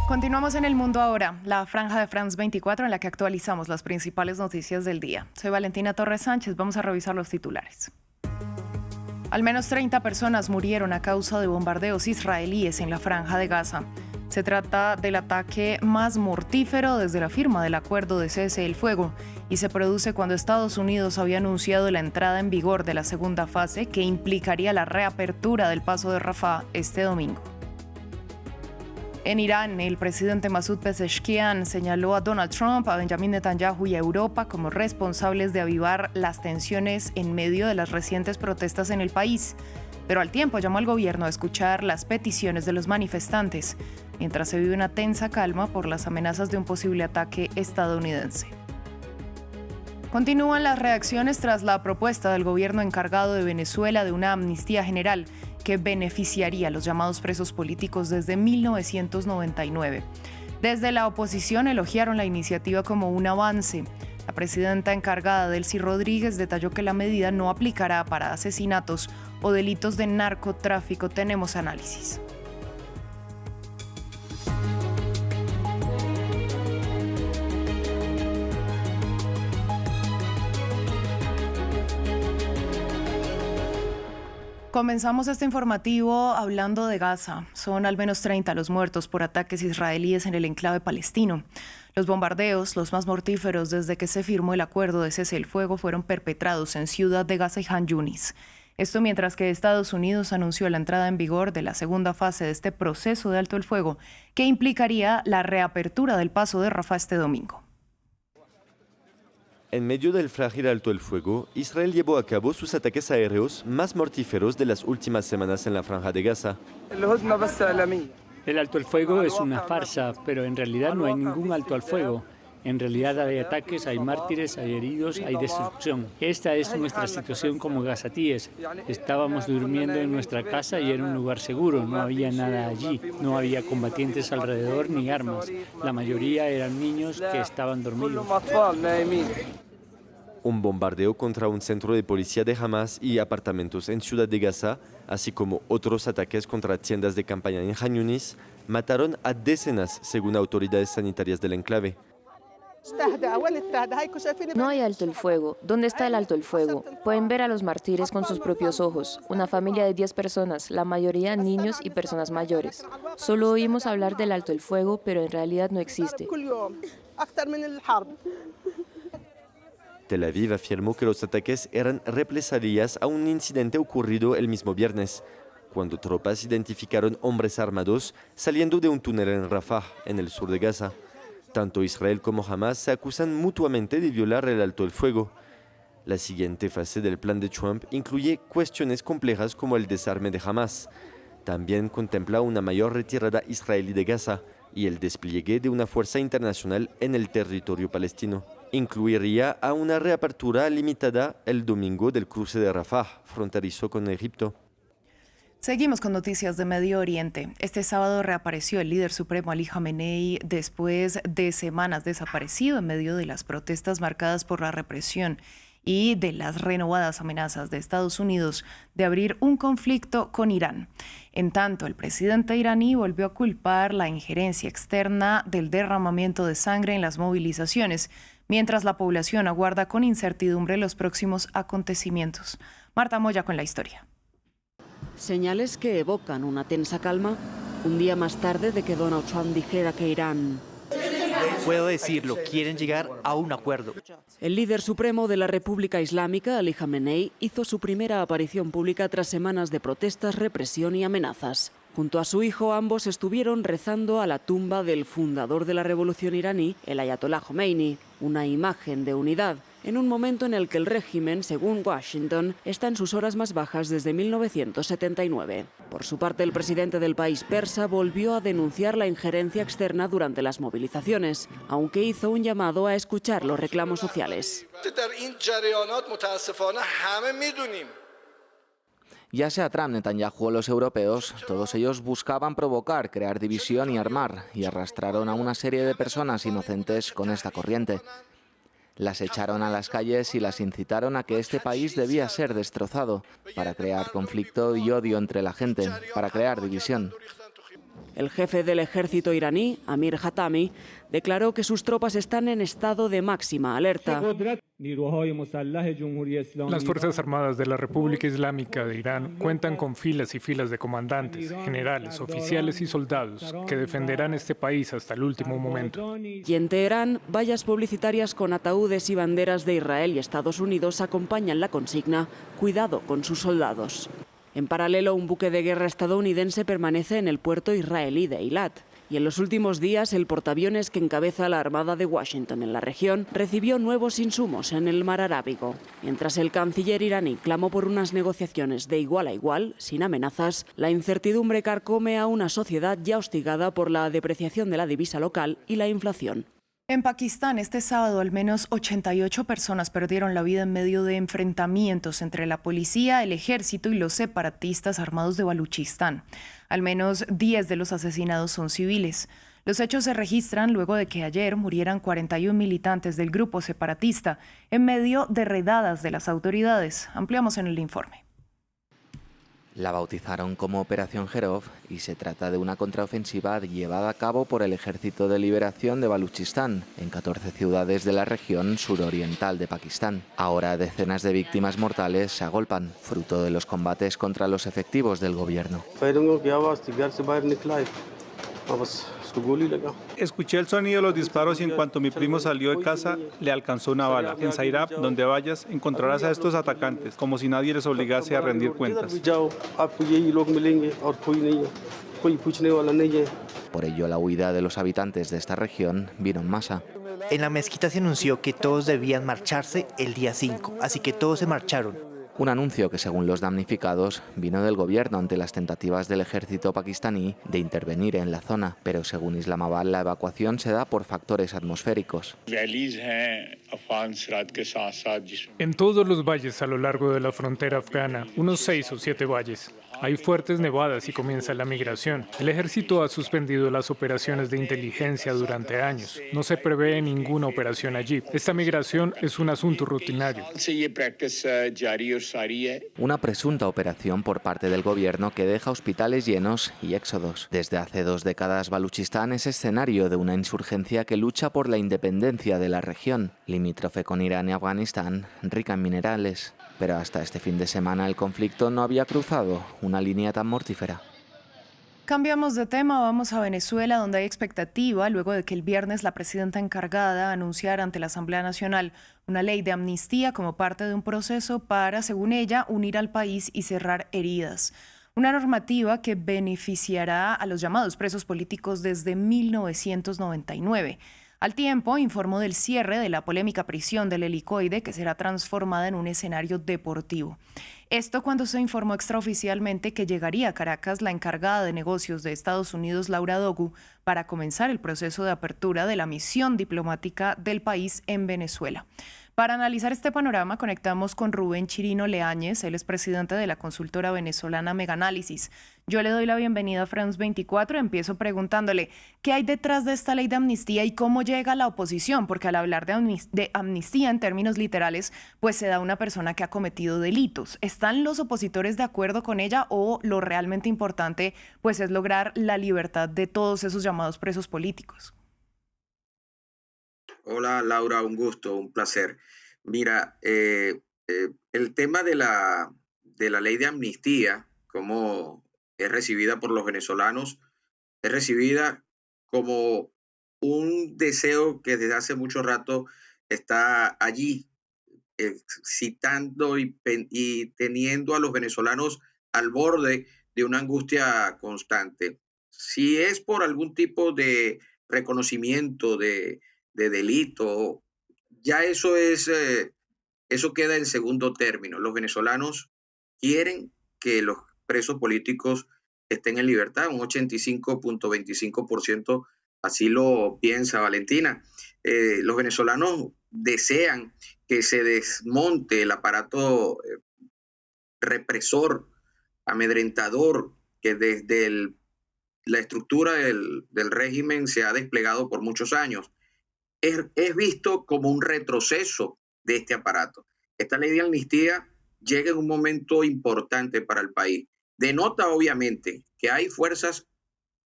Continuamos en El Mundo Ahora, la franja de France 24 en la que actualizamos las principales noticias del día. Soy Valentina Torres Sánchez, vamos a revisar los titulares. Al menos 30 personas murieron a causa de bombardeos israelíes en la franja de Gaza. Se trata del ataque más mortífero desde la firma del acuerdo de cese del fuego y se produce cuando Estados Unidos había anunciado la entrada en vigor de la segunda fase que implicaría la reapertura del paso de Rafah este domingo. En Irán, el presidente Masoud Pezeshkian señaló a Donald Trump, a Benjamin Netanyahu y a Europa como responsables de avivar las tensiones en medio de las recientes protestas en el país. Pero al tiempo llamó al gobierno a escuchar las peticiones de los manifestantes, mientras se vive una tensa calma por las amenazas de un posible ataque estadounidense. Continúan las reacciones tras la propuesta del gobierno encargado de Venezuela de una amnistía general que beneficiaría a los llamados presos políticos desde 1999. Desde la oposición elogiaron la iniciativa como un avance. La presidenta encargada, Delcy Rodríguez, detalló que la medida no aplicará para asesinatos o delitos de narcotráfico. Tenemos análisis. Comenzamos este informativo hablando de Gaza. Son al menos 30 los muertos por ataques israelíes en el enclave palestino. Los bombardeos, los más mortíferos desde que se firmó el acuerdo de cese del fuego, fueron perpetrados en Ciudad de Gaza y Han Yunis. Esto mientras que Estados Unidos anunció la entrada en vigor de la segunda fase de este proceso de alto el fuego, que implicaría la reapertura del paso de Rafah este domingo. En medio del frágil alto el fuego, Israel llevó a cabo sus ataques aéreos más mortíferos de las últimas semanas en la franja de Gaza. El alto el fuego es una farsa, pero en realidad no hay ningún alto al fuego. En realidad hay ataques, hay mártires, hay heridos, hay destrucción. Esta es nuestra situación como gazatíes. Estábamos durmiendo en nuestra casa y era un lugar seguro, no había nada allí. No había combatientes alrededor ni armas. La mayoría eran niños que estaban dormidos. Un bombardeo contra un centro de policía de Hamas y apartamentos en Ciudad de Gaza, así como otros ataques contra tiendas de campaña en Han Yunis, mataron a decenas, según autoridades sanitarias del enclave. No hay alto el fuego. ¿Dónde está el alto el fuego? Pueden ver a los mártires con sus propios ojos. Una familia de 10 personas, la mayoría niños y personas mayores. Solo oímos hablar del alto el fuego, pero en realidad no existe. Tel Aviv afirmó que los ataques eran represalias a un incidente ocurrido el mismo viernes, cuando tropas identificaron hombres armados saliendo de un túnel en Rafah, en el sur de Gaza. Tanto Israel como Hamas se acusan mutuamente de violar el alto el fuego. La siguiente fase del plan de Trump incluye cuestiones complejas como el desarme de Hamas. También contempla una mayor retirada israelí de Gaza y el despliegue de una fuerza internacional en el territorio palestino. Incluiría a una reapertura limitada el domingo del cruce de Rafah, fronterizo con Egipto. Seguimos con noticias de Medio Oriente. Este sábado reapareció el líder supremo Ali Khamenei después de semanas desaparecido en medio de las protestas marcadas por la represión y de las renovadas amenazas de Estados Unidos de abrir un conflicto con Irán. En tanto, el presidente iraní volvió a culpar la injerencia externa del derramamiento de sangre en las movilizaciones, mientras la población aguarda con incertidumbre los próximos acontecimientos. Marta Moya con la historia. Señales que evocan una tensa calma un día más tarde de que Donald Trump dijera que Irán... Puedo decirlo, quieren llegar a un acuerdo. El líder supremo de la República Islámica, Ali Khamenei, hizo su primera aparición pública tras semanas de protestas, represión y amenazas. Junto a su hijo, ambos estuvieron rezando a la tumba del fundador de la revolución iraní, el Ayatollah Khomeini, una imagen de unidad, en un momento en el que el régimen, según Washington, está en sus horas más bajas desde 1979. Por su parte, el presidente del país persa volvió a denunciar la injerencia externa durante las movilizaciones, aunque hizo un llamado a escuchar los reclamos sociales. Ya sea Trump, Netanyahu o los europeos, todos ellos buscaban provocar, crear división y armar, y arrastraron a una serie de personas inocentes con esta corriente. Las echaron a las calles y las incitaron a que este país debía ser destrozado, para crear conflicto y odio entre la gente, para crear división. El jefe del ejército iraní, Amir Hatami, declaró que sus tropas están en estado de máxima alerta. Las Fuerzas Armadas de la República Islámica de Irán cuentan con filas y filas de comandantes, generales, oficiales y soldados que defenderán este país hasta el último momento. Y en Teherán, vallas publicitarias con ataúdes y banderas de Israel y Estados Unidos acompañan la consigna «Cuidado con sus soldados». En paralelo, un buque de guerra estadounidense permanece en el puerto israelí de Eilat. Y en los últimos días, el portaaviones que encabeza la Armada de Washington en la región recibió nuevos insumos en el mar Arábigo. Mientras el canciller iraní clamó por unas negociaciones de igual a igual, sin amenazas, la incertidumbre carcome a una sociedad ya hostigada por la depreciación de la divisa local y la inflación. En Pakistán, este sábado, al menos 88 personas perdieron la vida en medio de enfrentamientos entre la policía, el ejército y los separatistas armados de Baluchistán. Al menos 10 de los asesinados son civiles. Los hechos se registran luego de que ayer murieran 41 militantes del grupo separatista en medio de redadas de las autoridades. Ampliamos en el informe. La bautizaron como Operación Herov y se trata de una contraofensiva llevada a cabo por el Ejército de Liberación de Baluchistán en 14 ciudades de la región suroriental de Pakistán. Ahora decenas de víctimas mortales se agolpan, fruto de los combates contra los efectivos del gobierno. Escuché el sonido de los disparos y en cuanto mi primo salió de casa, le alcanzó una bala. En Zairab, donde vayas, encontrarás a estos atacantes, como si nadie les obligase a rendir cuentas. Por ello, la huida de los habitantes de esta región vino en masa. En la mezquita se anunció que todos debían marcharse el día 5, así que todos se marcharon. Un anuncio que, según los damnificados, vino del gobierno ante las tentativas del ejército pakistaní de intervenir en la zona. Pero según Islamabad, la evacuación se da por factores atmosféricos. En todos los valles a lo largo de la frontera afgana, unos 6 o 7 valles, hay fuertes nevadas y comienza la migración. El ejército ha suspendido las operaciones de inteligencia durante años. No se prevé ninguna operación allí. Esta migración es un asunto rutinario. Una presunta operación por parte del gobierno que deja hospitales llenos y éxodos. Desde hace 2 décadas, Baluchistán es escenario de una insurgencia que lucha por la independencia de la región, limítrofe con Irán y Afganistán, rica en minerales. Pero hasta este fin de semana el conflicto no había cruzado una línea tan mortífera. Cambiamos de tema, vamos a Venezuela, donde hay expectativa luego de que el viernes la presidenta encargada anunciara ante la Asamblea Nacional una ley de amnistía como parte de un proceso para, según ella, unir al país y cerrar heridas. Una normativa que beneficiará a los llamados presos políticos desde 1999. Al tiempo, informó del cierre de la polémica prisión del Helicoide, que será transformada en un escenario deportivo. Esto cuando se informó extraoficialmente que llegaría a Caracas la encargada de negocios de Estados Unidos, Laura Dogu, para comenzar el proceso de apertura de la misión diplomática del país en Venezuela. Para analizar este panorama, conectamos con Rubén Chirino Leáñez, él es presidente de la consultora venezolana Meganálisis. Yo le doy la bienvenida a France 24, empiezo preguntándole qué hay detrás de esta ley de amnistía y cómo llega la oposición, porque al hablar de amnistía en términos literales, pues se da a una persona que ha cometido delitos. ¿Están los opositores de acuerdo con ella o lo realmente importante pues es lograr la libertad de todos esos llamados presos políticos? Hola Laura, un gusto, un placer. Mira, el tema de la ley de amnistía, cómo es recibida por los venezolanos, es recibida como un deseo que desde hace mucho rato está allí, excitando y teniendo a los venezolanos al borde de una angustia constante. Si es por algún tipo de reconocimiento de delito, ya eso queda en segundo término. Los venezolanos quieren que los presos políticos estén en libertad, un 85.25% así lo piensa Valentina. Los venezolanos desean que se desmonte el aparato represor, amedrentador, que desde la estructura del régimen se ha desplegado por muchos años. Es visto como un retroceso de este aparato. Esta ley de amnistía llega en un momento importante para el país. Denota, obviamente, que hay fuerzas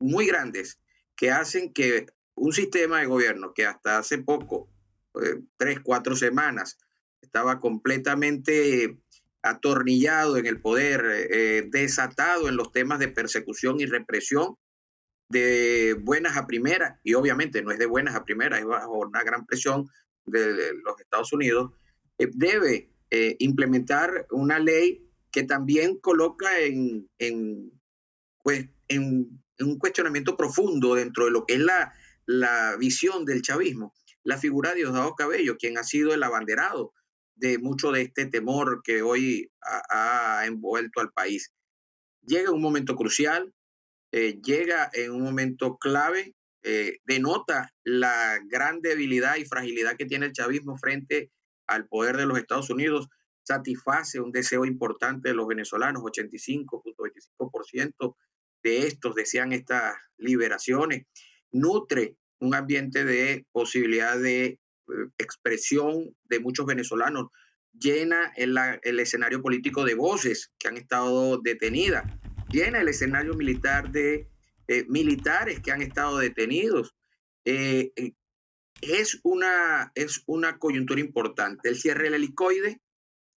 muy grandes que hacen que un sistema de gobierno que hasta hace poco, 3, 4 semanas, estaba completamente atornillado en el poder, desatado en los temas de persecución y represión, de buenas a primeras, y obviamente no es de buenas a primeras, es bajo una gran presión de los Estados Unidos, debe implementar una ley que también coloca pues, en un cuestionamiento profundo dentro de lo que es la visión del chavismo, la figura de Diosdado Cabello, quien ha sido el abanderado de mucho de este temor que hoy ha envuelto al país. Llega un momento crucial, llega en un momento clave, denota la gran debilidad y fragilidad que tiene el chavismo frente al poder de los Estados Unidos, satisface un deseo importante de los venezolanos, 85.25% de estos desean estas liberaciones, nutre un ambiente de posibilidad de expresión de muchos venezolanos, llena el escenario político de voces que han estado detenidas, llena el escenario militar de militares que han estado detenidos. Es una coyuntura importante. El cierre del helicoide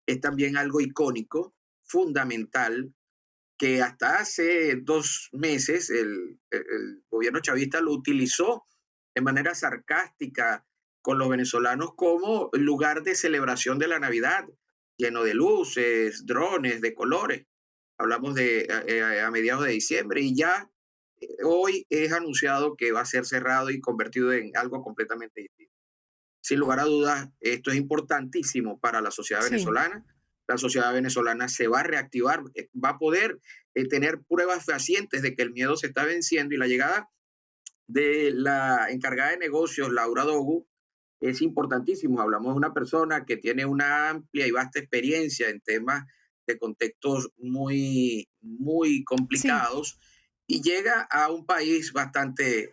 es también algo icónico, fundamental, que hasta hace 2 meses el gobierno chavista lo utilizó de manera sarcástica con los venezolanos como lugar de celebración de la Navidad, lleno de luces, drones, de colores. Hablamos de a mediados de diciembre y ya hoy es anunciado que va a ser cerrado y convertido en algo completamente distinto. Sin lugar a dudas, esto es importantísimo para la sociedad venezolana. Sí. La sociedad venezolana se va a reactivar, va a poder tener pruebas fehacientes de que el miedo se está venciendo, y la llegada de la encargada de negocios, Laura Dogu, es importantísimo. Hablamos de una persona que tiene una amplia y vasta experiencia en temas de contextos muy, muy complicados, sí, y llega a un país bastante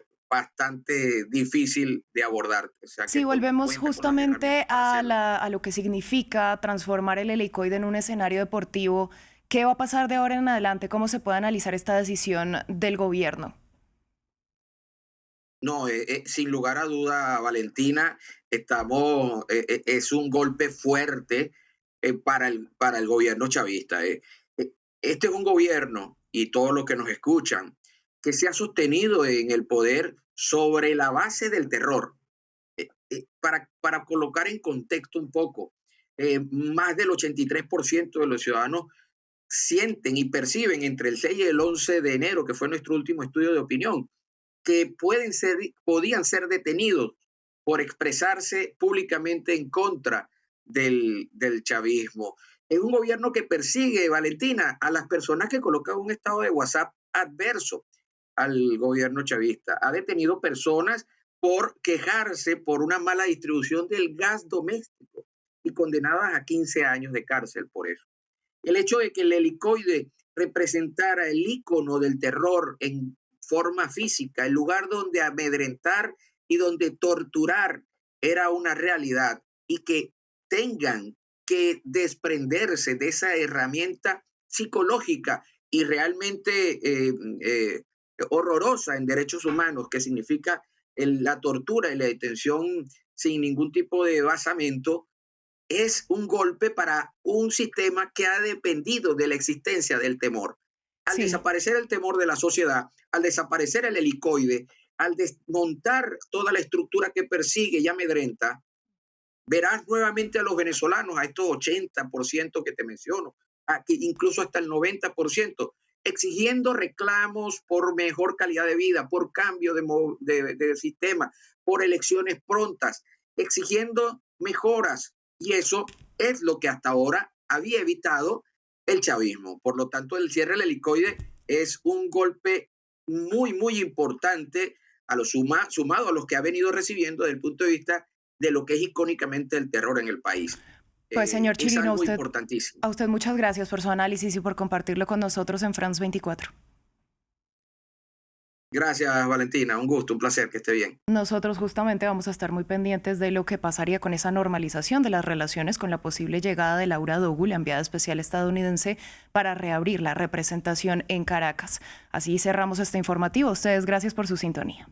difícil de abordar. O sea, sí, volvemos justamente a lo que significa transformar el helicoide en un escenario deportivo. ¿Qué va a pasar de ahora en adelante? ¿Cómo se puede analizar esta decisión del gobierno? No, sin lugar a duda, Valentina, es un golpe fuerte para el gobierno chavista. Este es un gobierno, y todos los que nos escuchan, que se ha sostenido en el poder sobre la base del terror. Para colocar en contexto un poco, más del 83% de los ciudadanos sienten y perciben entre el 6 y el 11 de enero, que fue nuestro último estudio de opinión, que podían ser detenidos por expresarse públicamente en contra del chavismo. Es un gobierno que persigue, Valentina, a las personas que colocan un estado de WhatsApp adverso al gobierno chavista. Ha detenido personas por quejarse por una mala distribución del gas doméstico y condenadas a 15 años de cárcel por eso. El hecho de que el helicoide representara el ícono del terror en forma física, el lugar donde amedrentar y donde torturar era una realidad, y que tengan que desprenderse de esa herramienta psicológica y realmente horrorosa en derechos humanos, que significa la tortura y la detención sin ningún tipo de basamento, es un golpe para un sistema que ha dependido de la existencia del temor. Al desaparecer el temor de la sociedad, al desaparecer el helicoide, al desmontar toda la estructura que persigue y amedrenta, verás nuevamente a los venezolanos, a estos 80% que te menciono, incluso hasta el 90%, exigiendo reclamos por mejor calidad de vida, por cambio de sistema, por elecciones prontas, exigiendo mejoras. Y eso es lo que hasta ahora había evitado el chavismo. Por lo tanto, el cierre del helicoide es un golpe muy, muy importante sumado a los que ha venido recibiendo desde el punto de vista de lo que es icónicamente el terror en el país. Pues, señor Chirino, importantísimo. A usted muchas gracias por su análisis y por compartirlo con nosotros en France 24. Gracias, Valentina. Un gusto, un placer, que esté bien. Nosotros justamente vamos a estar muy pendientes de lo que pasaría con esa normalización de las relaciones, con la posible llegada de Laura Dogu, la enviada especial estadounidense, para reabrir la representación en Caracas. Así cerramos este informativo. Ustedes, gracias por su sintonía.